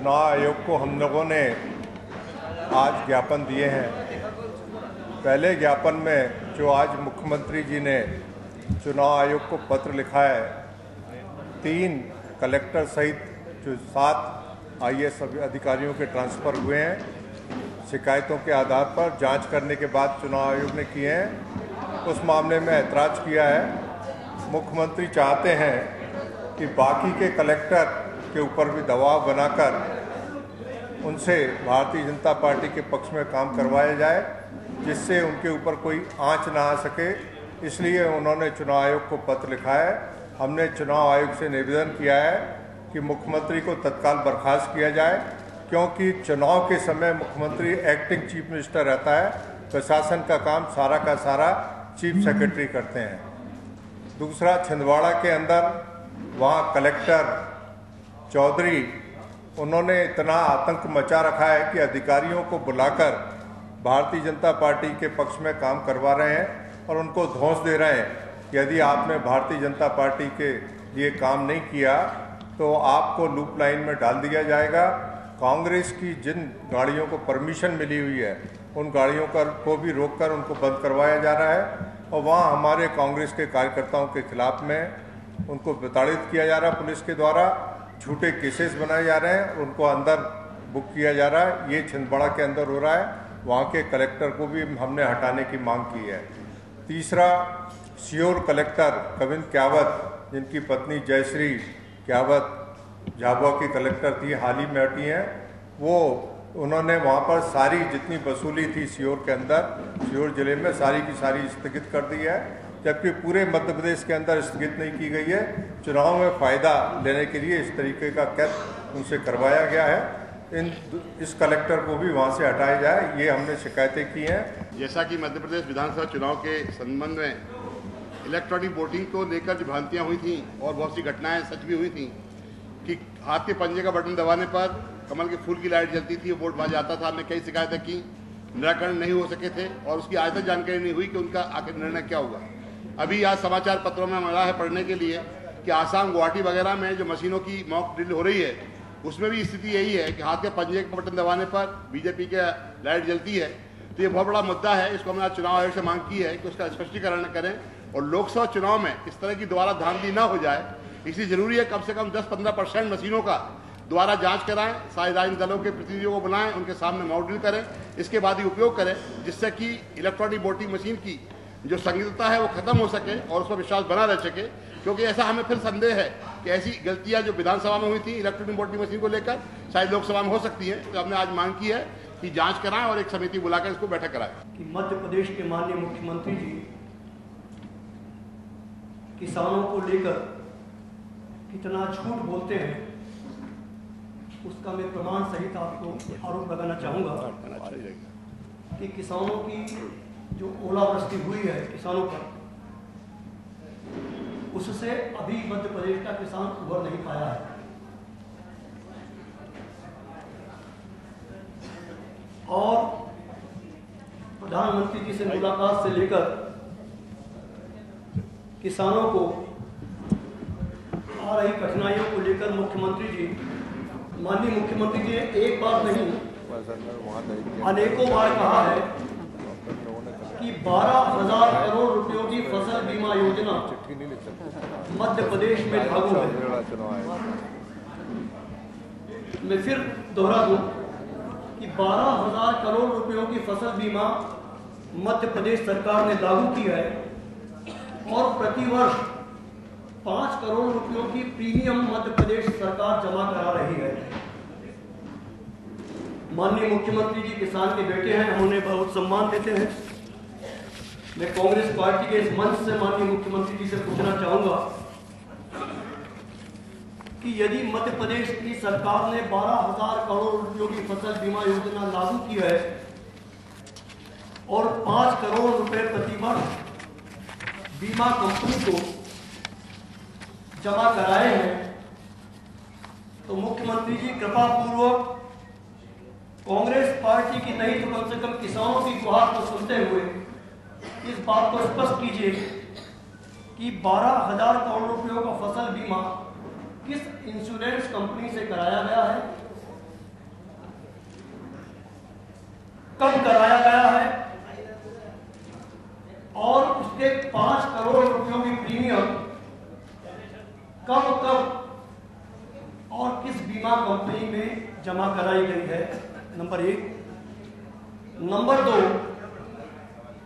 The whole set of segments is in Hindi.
चुनाव आयोग को हम लोगों ने आज ज्ञापन दिए हैं। पहले ज्ञापन में जो आज मुख्यमंत्री जी ने चुनाव आयोग को पत्र लिखा है, 3 कलेक्टर सहित जो 7 IAS अधिकारियों के ट्रांसफ़र हुए हैं, शिकायतों के आधार पर जांच करने के बाद चुनाव आयोग ने किए हैं, उस मामले में ऐतराज़ किया है। मुख्यमंत्री चाहते हैं कि बाकी के कलेक्टर के ऊपर भी दबाव बनाकर उनसे भारतीय जनता पार्टी के पक्ष में काम करवाया जाए, जिससे उनके ऊपर कोई आंच ना आ सके। इसलिए उन्होंने चुनाव आयोग को पत्र लिखा है। हमने चुनाव आयोग से निवेदन किया है कि मुख्यमंत्री को तत्काल बर्खास्त किया जाए, क्योंकि चुनाव के समय मुख्यमंत्री एक्टिंग चीफ मिनिस्टर रहता है, प्रशासन का काम सारा का सारा चीफ सेक्रेटरी करते हैं। दूसरा, छिंदवाड़ा के अंदर वहाँ कलेक्टर चौधरी, उन्होंने इतना आतंक मचा रखा है कि अधिकारियों को बुलाकर भारतीय जनता पार्टी के पक्ष में काम करवा रहे हैं और उनको धौंस दे रहे हैं कि यदि आपने भारतीय जनता पार्टी के लिए काम नहीं किया तो आपको लूप लाइन में डाल दिया जाएगा। कांग्रेस की जिन गाड़ियों को परमिशन मिली हुई है, उन गाड़ियों को भी रोककर उनको बंद करवाया जा रहा है और वहाँ हमारे कांग्रेस के कार्यकर्ताओं के खिलाफ में उनको प्रताड़ित किया जा रहा है। पुलिस के द्वारा झूठे केसेस बनाए जा रहे हैं, उनको अंदर बुक किया जा रहा है। ये छिंदवाड़ा के अंदर हो रहा है। वहाँ के कलेक्टर को भी हमने हटाने की मांग की है। तीसरा, सीहोर कलेक्टर कविंद क्यावत, जिनकी पत्नी जयश्री क्यावत झाबुआ की कलेक्टर थी, हाल ही में हटी हैं, उन्होंने वहाँ पर सारी जितनी वसूली थी सीहोर के अंदर, सीहोर जिले में सारी की सारी स्थगित कर दी है, जबकि पूरे मध्य प्रदेश के अंदर स्थगित नहीं की गई है। चुनाव में फ़ायदा लेने के लिए इस तरीके का कैद उनसे करवाया गया है। इस कलेक्टर को भी वहाँ से हटाया जाए, ये हमने शिकायतें की हैं। जैसा कि मध्य प्रदेश विधानसभा चुनाव के संबंध में इलेक्ट्रॉनिक वोटिंग को लेकर जो भ्रांतियाँ हुई थी और बहुत सी घटनाएँ सच भी हुई थी कि हाथ के पंजे का बटन दबाने पर कमल के फूल की लाइट जलती थी, वोट वहाँ जाता था। हमने कई शिकायतें की, निराकरण नहीं हो सके थे और उसकी आज तक जानकारी नहीं हुई कि उनका आखिर निर्णय क्या होगा। अभी आज समाचार पत्रों में मिला है पढ़ने के लिए कि आसाम, गुवाहाटी वगैरह में जो मशीनों की मॉक ड्रिल हो रही है, उसमें भी स्थिति यही है कि हाथ के पंजे का बटन दबाने पर बीजेपी के लाइट जलती है। तो ये बहुत बड़ा मुद्दा है। इसको हमने आज चुनाव आयोग से मांग की है कि उसका स्पष्टीकरण करें और लोकसभा चुनाव में इस तरह की दोबारा धांधली न हो जाए। इसलिए जरूरी है कम से कम 10-15% मशीनों का दोबारा जांच कराएं, सारे राजनीतिक दलों के प्रतिनिधियों को बुलाएं, उनके सामने मॉक ड्रिल करें, इसके बाद ही उपयोग करें, जिससे कि इलेक्ट्रॉनिक वोटिंग मशीन की जो संदिग्धता है वो खत्म हो सके और उस पर विश्वास बना रह सके। क्योंकि ऐसा हमें फिर संदेह है कि ऐसी गलतियां जो विधानसभा में हुई थी इलेक्ट्रॉनिक वोटिंग मशीन को लेकर, शायद लोकसभा में हो सकती है। तो हमने आज मांग की है कि जांच कराएं और एक समिति बुलाकर इसको बैठक कराएं। कि मध्य प्रदेश के माननीय मुख्यमंत्री जी किसानों को लेकर कितना झूठ बोलते हैं, उसका मैं प्रमाण सहित आपको आरोप लगाना चाहूँगा कि किसानों की जो ओलावृष्टि हुई है किसानों पर, उससे अभी मध्य प्रदेश का किसान उभर नहीं पाया है। और प्रधानमंत्री जी से मुलाकात से लेकर किसानों को आ रही कठिनाइयों को लेकर माननीय मुख्यमंत्री जी ने एक बार नहीं अनेकों बार कहा है कि 12,000 करोड़ रुपयों की फसल बीमा योजना मध्य प्रदेश में लागू है। मैं फिर दोहरा दूं कि 12,000 करोड़ रुपयों की फसल बीमा मध्य प्रदेश सरकार ने लागू की है और प्रतिवर्ष 5 करोड़ रुपयों की प्रीमियम मध्य प्रदेश सरकार जमा करा रही है। माननीय मुख्यमंत्री जी किसान के बेटे हैं, हम उन्हें बहुत सम्मान देते हैं। मैं कांग्रेस पार्टी के इस मंच से माननीय मुख्यमंत्री जी से पूछना चाहूंगा कि यदि मध्य प्रदेश की सरकार ने 12,000 करोड़ रुपयों की फसल बीमा योजना लागू की है और 5 करोड़ रुपए प्रतिवर्ष बीमा कंपनी को जमा कराए हैं, तो मुख्यमंत्री जी कृपा पूर्वक कांग्रेस पार्टी की नहीं तो कम से कम किसानों की गुहार को सुनते हुए इस बात को स्पष्ट कीजिए कि 12,000 करोड़ रुपयों का फसल बीमा किस इंश्योरेंस कंपनी से कराया गया है कब कराया गया है और उसके 5 करोड़ रुपयों की प्रीमियम कब कब और किस बीमा कंपनी में जमा कराई गई है, नंबर 1। नंबर 2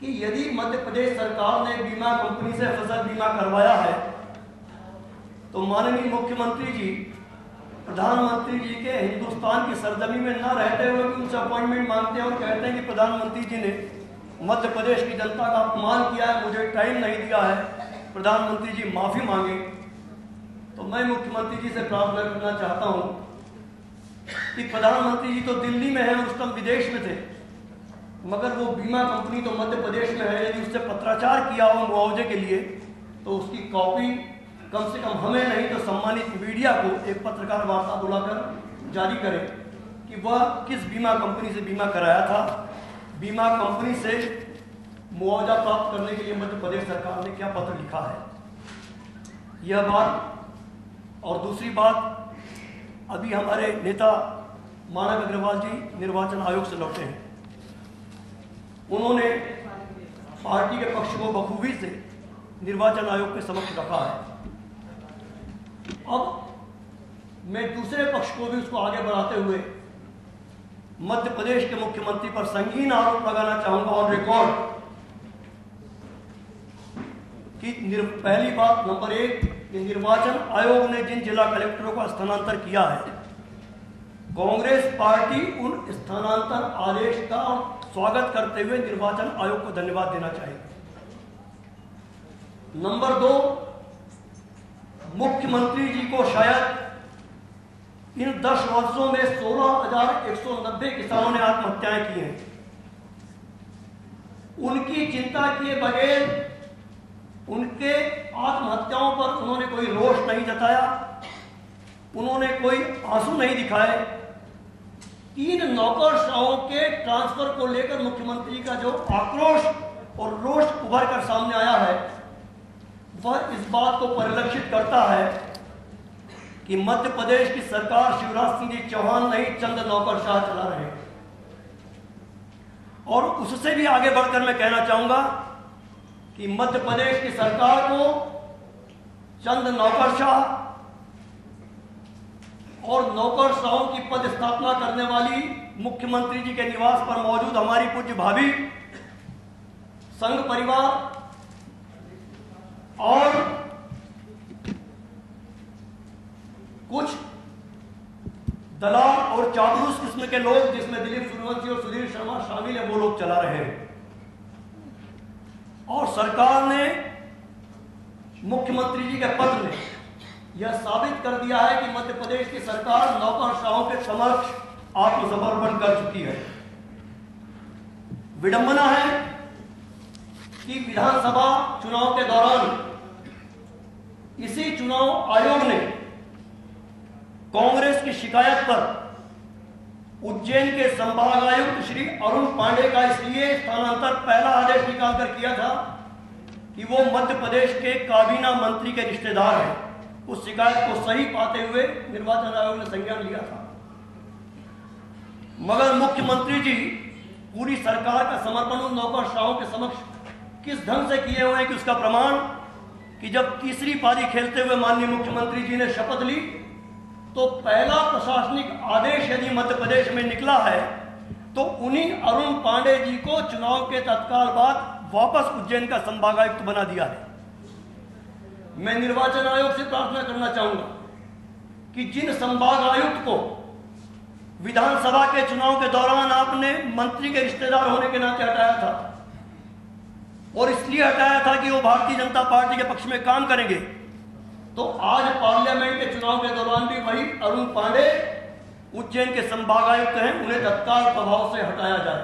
कि यदि मध्य प्रदेश सरकार ने बीमा कंपनी से फसल बीमा करवाया है तो माननीय मुख्यमंत्री जी प्रधानमंत्री जी के हिंदुस्तान की सरजमी में न रहते हुए भी उनसे अपॉइंटमेंट मांगते हैं और कहते हैं कि प्रधानमंत्री जी ने मध्य प्रदेश की जनता का अपमान किया है, मुझे टाइम नहीं दिया है, प्रधानमंत्री जी माफी मांगे। तो मैं मुख्यमंत्री जी से प्रार्थना करना चाहता हूं कि प्रधानमंत्री जी तो दिल्ली में है, उस समय विदेश में थे, मगर वो बीमा कंपनी तो मध्य प्रदेश में है। यदि उससे पत्राचार किया हो मुआवजे के लिए तो उसकी कॉपी कम से कम हमें नहीं तो सम्मानित मीडिया को एक पत्रकार वार्ता बुलाकर जारी करें कि वह किस बीमा कंपनी से बीमा कराया था, बीमा कंपनी से मुआवजा प्राप्त करने के लिए मध्य प्रदेश सरकार ने क्या पत्र लिखा है, यह बात। और दूसरी बात, अभी हमारे नेता मानक अग्रवाल जी निर्वाचन आयोग से लौटे हैं, उन्होंने पार्टी के पक्ष को बखूबी से निर्वाचन आयोग के समक्ष रखा है। अब मैं दूसरे पक्ष को भी उसको आगे बढ़ाते हुए मध्य प्रदेश के मुख्यमंत्री पर संगीन आरोप लगाना चाहूंगा ऑन रिकॉर्ड कि पहली बात, नंबर 1 कि निर्वाचन आयोग ने जिन जिला कलेक्टरों का स्थानांतर किया है, कांग्रेस पार्टी उन स्थानांतर आदेश का स्वागत करते हुए निर्वाचन आयोग को धन्यवाद देना चाहेगी। नंबर 2, मुख्यमंत्री जी को शायद इन 10 वर्षों में 16,190 किसानों ने आत्महत्याएं की हैं, उनकी चिंता किए बगैर उनके आत्महत्याओं पर उन्होंने कोई रोष नहीं जताया, उन्होंने कोई आंसू नहीं दिखाए। 3 नौकरशाहों के ट्रांसफर को लेकर मुख्यमंत्री का जो आक्रोश और रोष उभर कर सामने आया है, वह इस बात को परिलक्षित करता है कि मध्य प्रदेश की सरकार शिवराज सिंह जी चौहान नहीं चंद नौकरशाह चला रहे हैं। और उससे भी आगे बढ़कर मैं कहना चाहूंगा कि मध्य प्रदेश की सरकार को चंद नौकरशाह और नौकरशाहों की पद स्थापना करने वाली मुख्यमंत्री जी के निवास पर मौजूद हमारी पूज्य भाभी, संघ परिवार और कुछ दलाल और चापलूस किस्म के लोग, जिसमें दिलीप सूर्यवंशी और सुधीर शर्मा शामिल है, वो लोग चला रहे हैं। और सरकार ने, मुख्यमंत्री जी के पत्र ने यह साबित कर दिया है कि मध्य प्रदेश की सरकार नौकरशाहों के समक्ष आत्मसमर्पण कर चुकी है। विडंबना है कि विधानसभा चुनाव के दौरान इसी चुनाव आयोग ने कांग्रेस की शिकायत पर उज्जैन के संभागायुक्त श्री अरुण पांडे का इसलिए स्थानांतर पहला आदेश निकालकर किया था कि वो मध्य प्रदेश के काबीना मंत्री के रिश्तेदार हैं। उस शिकायत को सही पाते हुए निर्वाचन आयोग ने संज्ञान लिया था, मगर मुख्यमंत्री जी पूरी सरकार का समर्पण उन नौकरशाहों के समक्ष किस ढंग से किए हुए हैं कि उसका प्रमाण कि जब तीसरी पारी खेलते हुए माननीय मुख्यमंत्री जी ने शपथ ली तो पहला प्रशासनिक आदेश यदि मध्य प्रदेश में निकला है तो उन्हीं अरुण पांडे जी को चुनाव के तत्काल बाद वापस उज्जैन का संभागायुक्त बना दिया है। मैं निर्वाचन आयोग से प्रार्थना करना चाहूंगा कि जिन संभागायुक्त को विधानसभा के चुनाव के दौरान आपने मंत्री के रिश्तेदार होने के नाते हटाया था और इसलिए हटाया था कि वो भारतीय जनता पार्टी के पक्ष में काम करेंगे, तो आज पार्लियामेंट के चुनाव के दौरान भी वही अरुण पांडे उज्जैन के संभागायुक्त हैं, उन्हें तत्काल प्रभाव से हटाया जाए।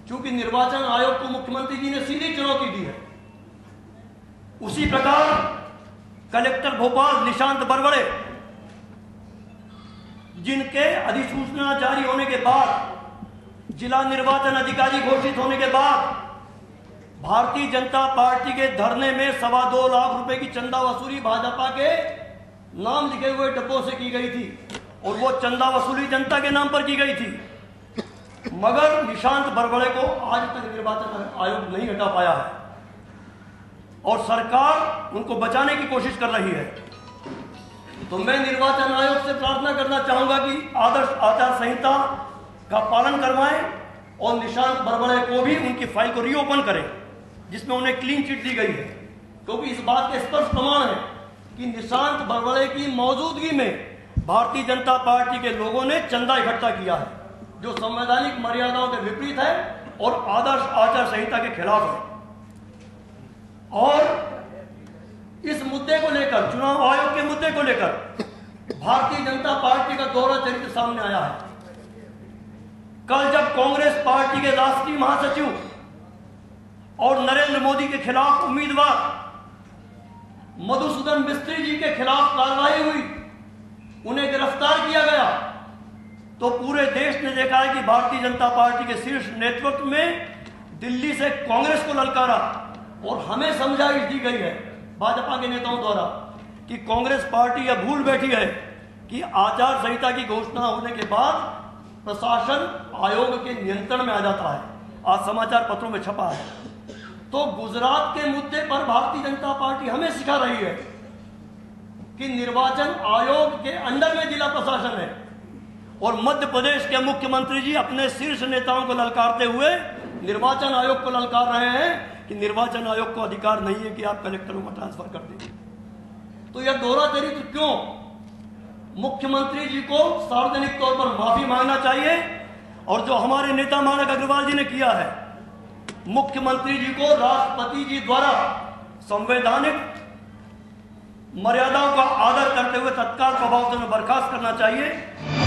चूंकि निर्वाचन आयोग को मुख्यमंत्री जी ने सीधी चुनौती दी है। उसी प्रकार कलेक्टर भोपाल निशांत बरवड़े, जिनके अधिसूचना जारी होने के बाद, जिला निर्वाचन अधिकारी घोषित होने के बाद भारतीय जनता पार्टी के धरने में 2.25 लाख रुपए की चंदा वसूली भाजपा के नाम लिखे हुए डब्बों से की गई थी और वो चंदा वसूली जनता के नाम पर की गई थी। मगर निशांत बरबड़े को आज तक निर्वाचन आयोग नहीं हटा पाया है और सरकार उनको बचाने की कोशिश कर रही है। तो मैं निर्वाचन आयोग से प्रार्थना करना चाहूंगा कि आदर्श आचार संहिता का पालन करवाएं और निशांत बरबड़े को भी उनकी फाइल को रीओपन करें जिसमें उन्हें क्लीन चिट दी गई है, क्योंकि इस बात के स्पष्ट प्रमाण है कि निशांत बरबड़े की मौजूदगी में भारतीय जनता पार्टी के लोगों ने चंदा इकट्ठा किया है, जो संवैधानिक मर्यादाओं के विपरीत है और आदर्श आचार संहिता के खिलाफ है। और इस मुद्दे को लेकर, चुनाव आयोग के मुद्दे को लेकर भारतीय जनता पार्टी का दोहरा चरित्र सामने आया है। कल जब कांग्रेस पार्टी के राष्ट्रीय महासचिव और नरेंद्र मोदी के खिलाफ उम्मीदवार मधुसूदन मिस्त्री जी के खिलाफ कार्रवाई हुई, उन्हें गिरफ्तार किया गया, तो पूरे देश ने देखा है कि भारतीय जनता पार्टी के शीर्ष नेतृत्व में दिल्ली से कांग्रेस को ललकारा और हमें समझाइश दी गई है भाजपा के नेताओं द्वारा कि कांग्रेस पार्टी यह भूल बैठी है कि आचार संहिता की घोषणा होने के बाद प्रशासन आयोग के नियंत्रण में आ जाता है। आज समाचार पत्रों में छपा है। तो गुजरात के मुद्दे पर भारतीय जनता पार्टी हमें सिखा रही है कि निर्वाचन आयोग के अंडर में जिला प्रशासन है और मध्य प्रदेश के मुख्यमंत्री जी अपने शीर्ष नेताओं को ललकारते हुए निर्वाचन आयोग को ललकार रहे हैं कि निर्वाचन आयोग को अधिकार नहीं है कि आप कलेक्टरों को ट्रांसफर कर दें। तो यह दोहरा चरित्र क्यों? मुख्यमंत्री जी को सार्वजनिक तौर पर माफी मांगना चाहिए और जो हमारे नेता मानक अग्रवाल जी ने किया है, मुख्यमंत्री जी को राष्ट्रपति जी द्वारा संवैधानिक मर्यादाओं का आदर करते हुए तत्काल प्रभाव से बर्खास्त करना चाहिए।